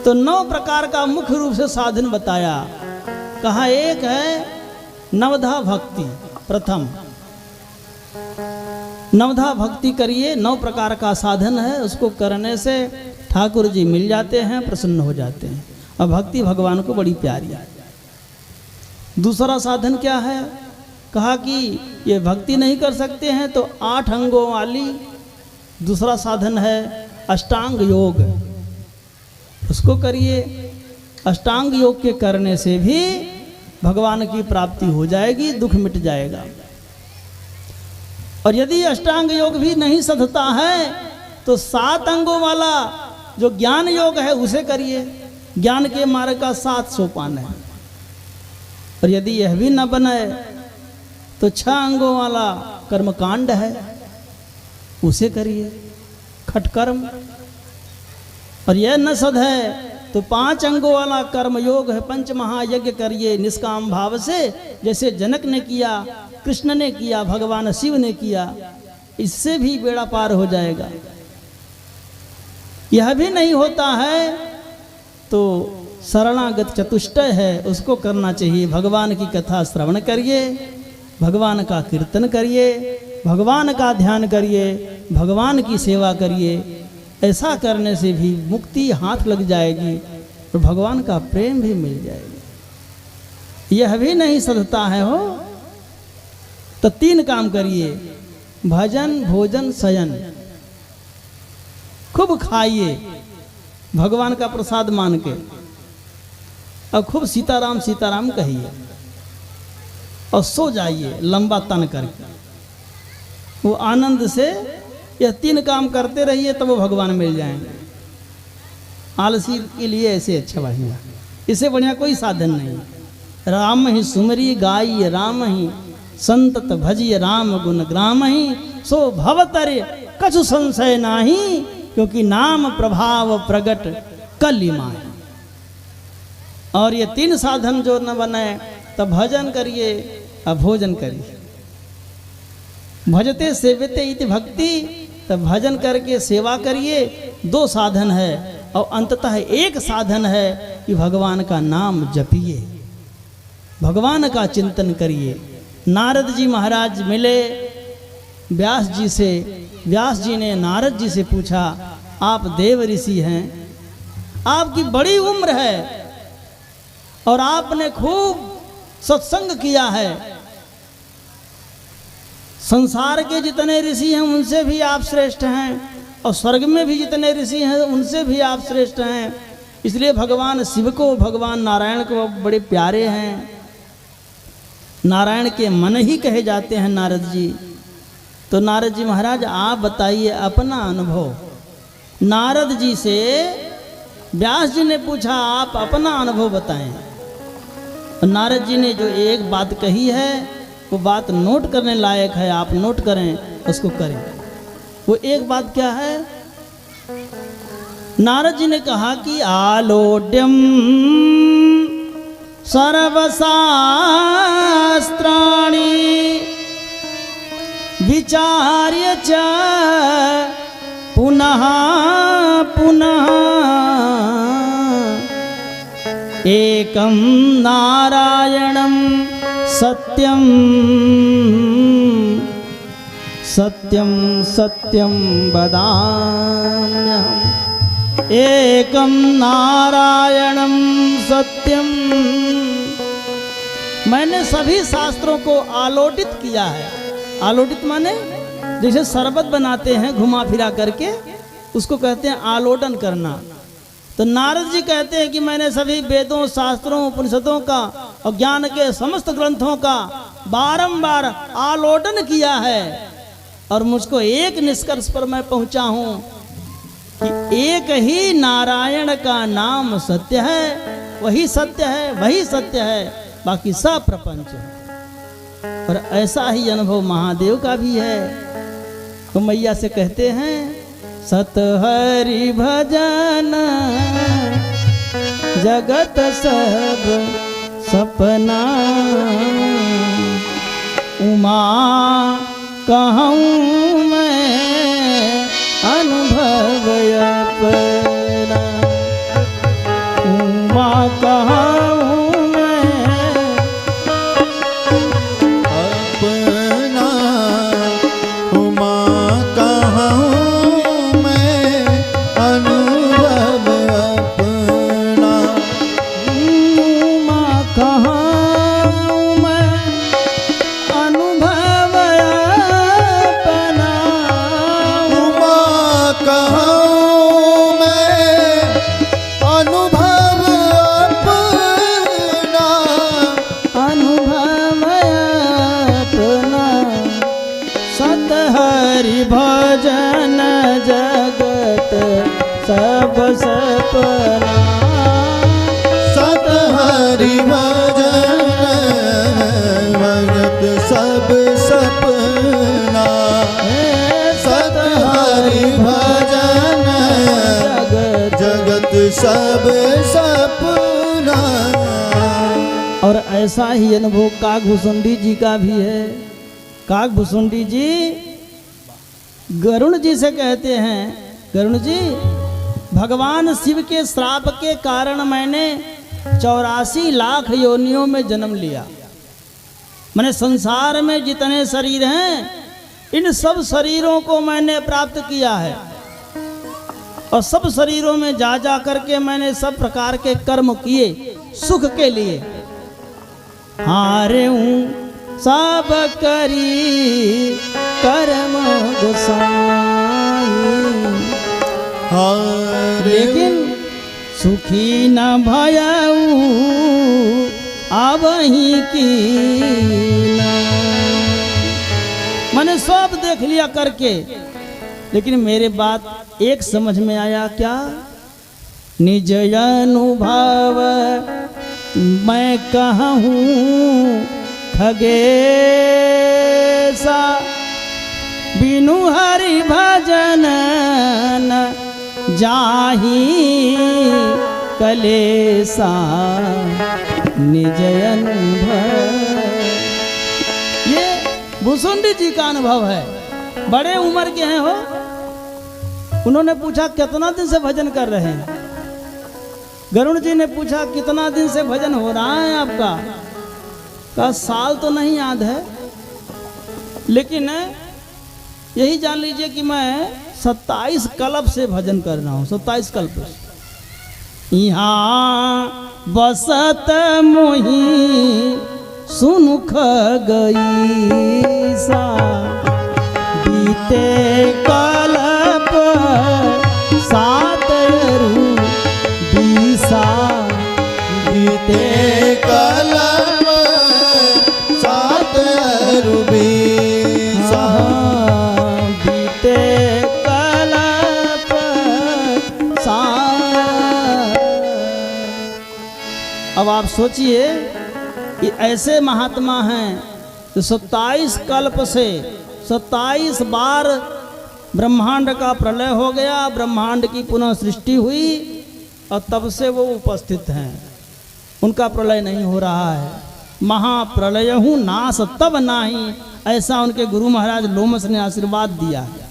तो 9 प्रकार का मुख्य रूप से साधन बताया। कहा एक है नवधा भक्ति। प्रथम नवधा भक्ति करिए, 9 प्रकार का साधन है, उसको करने से ठाकुर जी मिल जाते हैं, प्रसन्न हो जाते हैं। और भक्ति भगवान को बड़ी प्यारी है। दूसरा साधन क्या है? कहा कि ये भक्ति नहीं कर सकते हैं तो 8 अंगों वाली दूसरा साधन है अष्टांग योग, उसको करिए। अष्टांग योग के करने से भी भगवान की प्राप्ति हो जाएगी, दुख मिट जाएगा। और यदि अष्टांग योग भी नहीं सधता है तो 7 अंगों वाला जो ज्ञान योग है उसे करिए। ज्ञान के मार्ग का 7 सोपान है। और यदि यह भी न बने तो 6 अंगों वाला कर्मकांड है, उसे करिए, खटकर्म। और यह न सध है तो 5 अंगों वाला कर्म योग है, 5 महायज्ञ करिए निष्काम भाव से, जैसे जनक ने किया, कृष्ण ने किया, भगवान शिव ने किया। इससे भी बेड़ा पार हो जाएगा। यह भी नहीं होता है तो शरणागत चतुष्टय है, उसको करना चाहिए। भगवान की कथा श्रवण करिए, भगवान का कीर्तन करिए, भगवान का ध्यान करिए, भगवान की सेवा करिए। ऐसा करने से भी मुक्ति हाथ लग जाएगी और भगवान का प्रेम भी मिल जाएगा। यह भी नहीं सधता है हो तो 3 काम करिए, भजन भोजन शयन। खूब खाइए भगवान का प्रसाद मान के, और खूब सीताराम सीताराम कहिए, और सो जाइए लंबा तन करके। वो आनंद से यह 3 काम करते रहिए तब वो भगवान मिल जाएंगे। आलसी के लिए ऐसे अच्छा बढ़िया, इससे बढ़िया कोई साधन नहीं। राम ही सुमरी गाई राम ही, संतत भजिय राम गुण ग्राम ही, सो भवतरे कछु संशय नाही, क्योंकि नाम प्रभाव प्रगट कलिमा। और ये 3 साधन जो न बने तब भजन करिए और भोजन करिए। भजते सेवते इति भक्ति, तब भजन करके सेवा करिए। 2 साधन है। और अंततः एक साधन है कि भगवान का नाम जपिए, भगवान का चिंतन करिए। नारद जी महाराज मिले व्यास जी से। व्यास जी ने नारद जी से पूछा, आप देव ऋषि हैं, आपकी बड़ी उम्र है और आपने खूब सत्संग किया है, संसार के जितने ऋषि हैं उनसे भी आप श्रेष्ठ हैं, और स्वर्ग में भी जितने ऋषि हैं उनसे भी आप श्रेष्ठ हैं। इसलिए भगवान शिव को, भगवान नारायण को बड़े प्यारे हैं। नारायण के मन ही कहे जाते हैं नारद जी। तो नारद जी महाराज आप बताइए अपना अनुभव। नारद जी से व्यास जी ने पूछा, आप अपना अनुभव बताएं। और नारद जी ने जो एक बात कही है वो बात नोट करने लायक है, आप नोट करें, उसको करें। वो एक बात क्या है? नारद जी ने कहा कि आलोड्यम सर्वशास्त्राणि विचार्य च पुनः पुनः एकं नारायणं सत्यं सत्यं सत्यं वदाम्यहम्। एकं नारायणं सत्यं। मैंने सभी शास्त्रों को आलोटित किया है। आलोटित माने जैसे शरबत बनाते हैं घुमा फिरा करके, उसको कहते हैं आलोडन करना। तो नारद जी कहते हैं कि मैंने सभी वेदों, शास्त्रों, उपनिषदों का और ज्ञान के समस्त ग्रंथों का बारंबार आलोडन किया है, और मुझको एक निष्कर्ष पर मैं पहुंचा हूं कि एक ही नारायण का नाम सत्य है, वही सत्य है, वही सत्य है, बाकी सब प्रपंच है। और ऐसा ही अनुभव महादेव का भी है। तो मैया से कहते हैं, सत हरि भजन जगत सब सपना, उमा कहूँ मैं अनुभव अपना। सपना। सत हरि भजन भगत सब सपना। सत हरि भजन जगत सब सपना। और ऐसा ही अनुभव काकभूषुंडी जी का भी है। काकभूषुंडी जी गरुण जी से कहते हैं, गरुण जी भगवान शिव के श्राप के कारण मैंने 84 लाख योनियों में जन्म लिया। मैंने संसार में जितने शरीर हैं इन सब शरीरों को मैंने प्राप्त किया है और सब शरीरों में जा जा करके मैंने सब प्रकार के कर्म किए सुख के लिए। हारे हूँ सब करी कर्म गोसाई, लेकिन सुखी न भयऊ अबही की। मैंने सब देख लिया करके, लेकिन मेरे बात एक समझ में आया क्या? निज अनुभव मैं कहूँ खगेसा, बिनु हरि भजन न जाहि कलेसा। निज अनुभव, ये भूषुंडी जी का अनुभव है। बड़े उम्र के हैं हो। उन्होंने पूछा कितना दिन से भजन कर रहे हैं? गरुण जी ने पूछा कितना दिन से भजन हो रहा है आपका? का साल तो नहीं याद है, लेकिन यही जान लीजिए कि मैं 27 कल्प से भजन कर रहा हूँ। 27 कल्प। यहाँ बसत मोही सुनुख गई सा, बीते कल्प सात रूसा। बीते कलम सात रूबीसा। बीते कल्प सात। अब आप सोचिए कि ऐसे महात्मा हैं तो 27 कल्प से 27 बार ब्रह्मांड का प्रलय हो गया, ब्रह्मांड की पुनः सृष्टि हुई और तब से वो उपस्थित हैं। उनका प्रलय नहीं हो रहा है। महाप्रलय हूँ नाश तब नाही, ऐसा उनके गुरु महाराज लोमस ने आशीर्वाद दिया है।